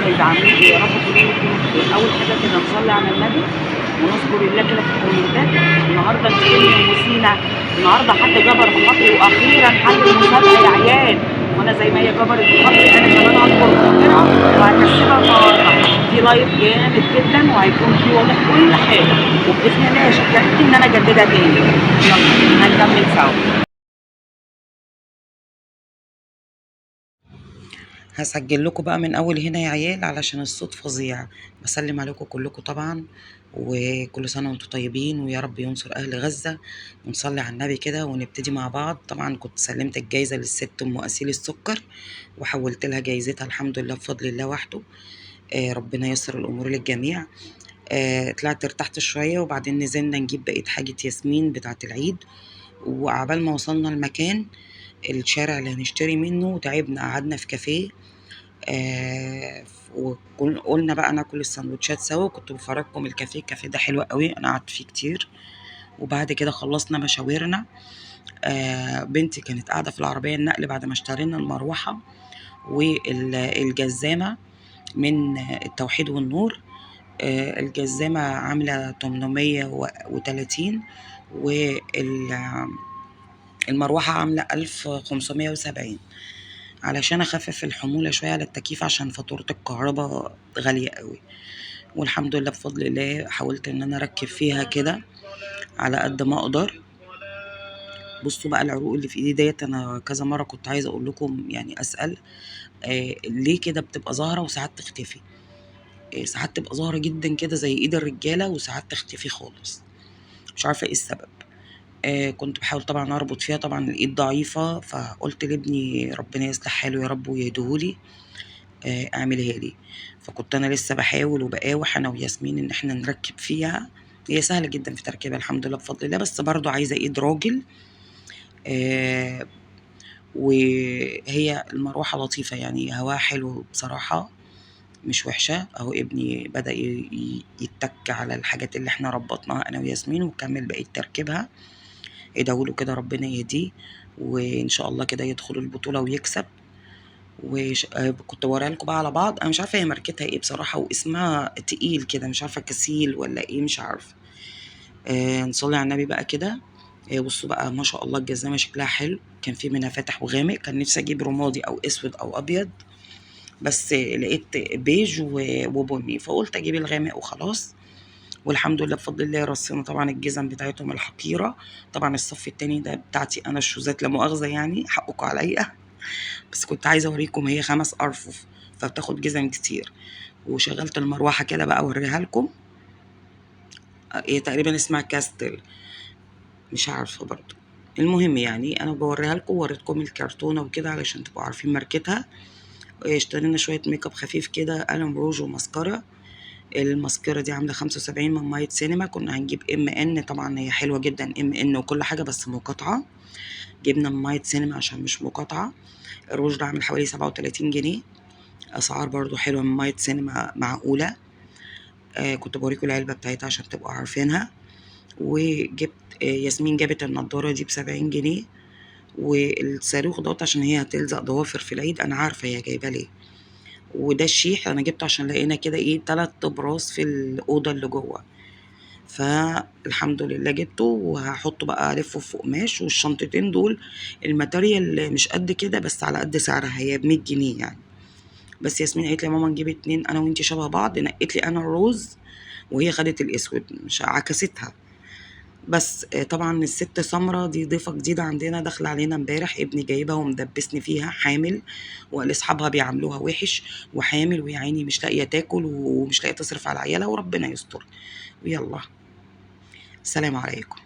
هيبقى عاملين ايه؟ يا رب كلنا نكون بخير. اول حاجه كده نصلي على النبي ونذكر الله كده في الكومنتات. النهارده مسكين وسينا، النهارده حد جبر بخاطري واخيرا حل المسابقه يا عيال، وانا زي ما هي جبرت بخاطري انا كمان هذكر خاطرها وهكسبها النهارده في لايف جامد جدا، وهيكون في واضح كل حاجه، وباذن الله شجعتني ان انا اجددها تاني. يلا هنكمل سوا. هسجل لكم بقى من اول هنا يا عيال علشان الصوت فظيع. بسلم عليكم كلكم طبعا، وكل سنه وانتم طيبين، ويا رب ينصر اهل غزه. ونصلي على النبي كده ونبتدي مع بعض. طبعا كنت سلمت الجايزه للست ام اسيل السكر، وحولت لها جايزتها الحمد لله بفضل الله وحده. ربنا ييسر الامور للجميع. طلعت ارتحت شويه، وبعدين نزلنا نجيب بقيه حاجه ياسمين بتاعه العيد. وعبال ما وصلنا المكان الشارع اللي هنشتري منه تعبنا، قعدنا في كافيه. وقلنا بقى ناكل السندوتشات سوا، وكنت بفرجكم الكافيه ده حلو قوي، انا قعدت فيه كتير. وبعد كده خلصنا مشاويرنا. بنتي كانت قاعده في العربيه النقل بعد ما اشترينا المروحه والجزامه من التوحيد والنور. الجزامه عامله 830، والمروحه عامله 1570، علشان اخفف الحمولة شوية على التكييف عشان فاتورة الكهرباء غالية قوي. والحمد لله بفضل الله حاولت ان انا اركب فيها كده على قد ما اقدر. بصوا بقى العروق اللي في ايدي ديت، انا كذا مرة كنت عايزة اقول لكم يعني اسأل ليه كده بتبقى ظاهرة وساعات تختفي. ساعات تبقى ظاهرة جدا كده زي ايد الرجالة، وساعات تختفي خالص، مش عارفة ايه السبب. كنت بحاول طبعا اربط فيها، طبعا الايد ضعيفة، فقلت لابني ربنا يصلح حاله يا رب ويهديهولي اعملها لي. فكنت انا لسه بحاول وبقاوح انا وياسمين ان احنا نركب فيها. هي سهله جدا في تركيبها الحمد لله بفضل الله، بس برضو عايزه ايد راجل. آه وهي المروحه لطيفه يعني، هواها حلو بصراحه، مش وحشه. اهو ابني بدأ يتك على الحاجات اللي احنا ربطناها انا وياسمين، وكمل بقيت تركيبها. ادعوا له كده ربنا يهديه، وان شاء الله كده يدخل البطوله ويكسب. كنت بوريها لكم بقى على بعض. انا مش عارفه هي ماركتها ايه بصراحه، واسمها تقيل كده، مش عارفه كسيل ولا ايه، مش عارفه. نصلي على النبي بقى كده. بصوا بقى ما شاء الله الجزامه شكلها حلو، كان في منها فاتح وغامق، كان نفسي اجيب رمادي او اسود او ابيض، بس لقيت بيج وبني، فقلت اجيب الغامق وخلاص. والحمد لله بفضل الله رصينا طبعا الجزم بتاعتهم الحقيره. طبعا الصف التاني ده بتاعتي انا الشوزات، لا مؤاخذه يعني حقكم عليا، بس كنت عايزه اوريكم هي 5 ارفف فبتاخد جزم كتير. وشغلت المروحه كده بقى اوريها لكم. هي تقريبا اسمها كاستل، مش عارفه برضو. المهم يعني انا بوريها لكم، وريتكم الكرتونه وكده علشان تبقوا عارفين ماركتها. اشترينا شويه ميك اب خفيف كده، قلم روج وماسكارا. الماسكارا دي عامله 75 من مايت سينما. كنا هنجيب ام ان، طبعا هي حلوه جدا ام ان وكل حاجه بس مقاطعه. جبنا من مايت سينما عشان مش مقاطعه. الروج ده عامل حوالي 37 جنيه. اسعار برضو حلوه من مايت سينما، معقوله. كنت بوريكم العلبه بتاعتها عشان تبقوا عارفينها. وجبت ياسمين جابت النضاره دي ب70 جنيه. والصاروخ دوت عشان هي هتلزق ضوافر في العيد، انا عارفه هي جايبه ليه. وده الشيح انا جبته عشان لقينا كده ايه 3 ابراز في الاوضه اللي جوه، فالحمد لله جبته وهحطه بقى الفه في قماش. والشنطتين دول الماتيريال مش قد كده، بس على قد سعرها، هي ب100 جنيه يعني. بس ياسمين قالت لي يا ماما نجيب 2 انا وانتي شبه بعض، نقيت لي انا الروز وهي خدت الاسود، مش عكستها. بس طبعا الست سمرة دي ضيفة جديدة عندنا داخلة علينا امبارح، ابني جايبها ومدبسني فيها حامل، وقال اصحابها بيعاملوها وحش، وحامل ويا عيني مش لاقية تاكل ومش لاقية تصرف على عيالها، وربنا يستر. ويلا، السلام عليكم.